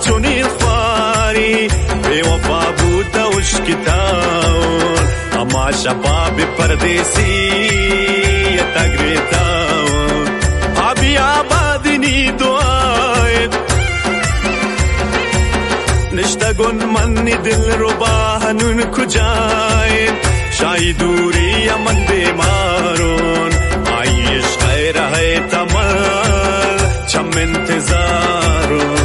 چونی خواری بے وفا بوتا اشکتاون اما شباب پردیسی یتگریتاون آبی آبادنی دعای نشتگون منی دل ربا هنون کجای شای دوری من بیمارون آئی عشق رہے تمل چم انتظارون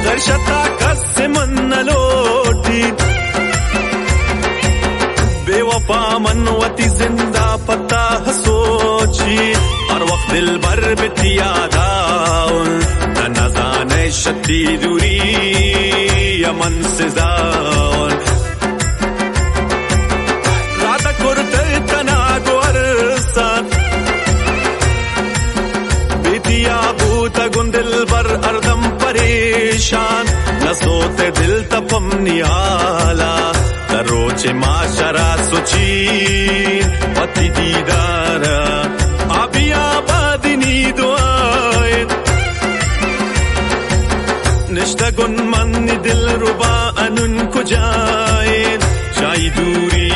در شتا کس من نلوٹی بے وفا من وتی زندہ پتا سوچی ہر وقت دل بر بیتی یاداون نزان شتی دوری یمن سزاون رادا کرتے تنا گورسان بیتیا بوتا گن دل بر اردم پریشان نسوت دل تپم نیالا روچ معاشرہ سوچین پتی دیدارا آبی آبادنی دعائیں نشتگن من دل ربا انن کجائیں شای دوری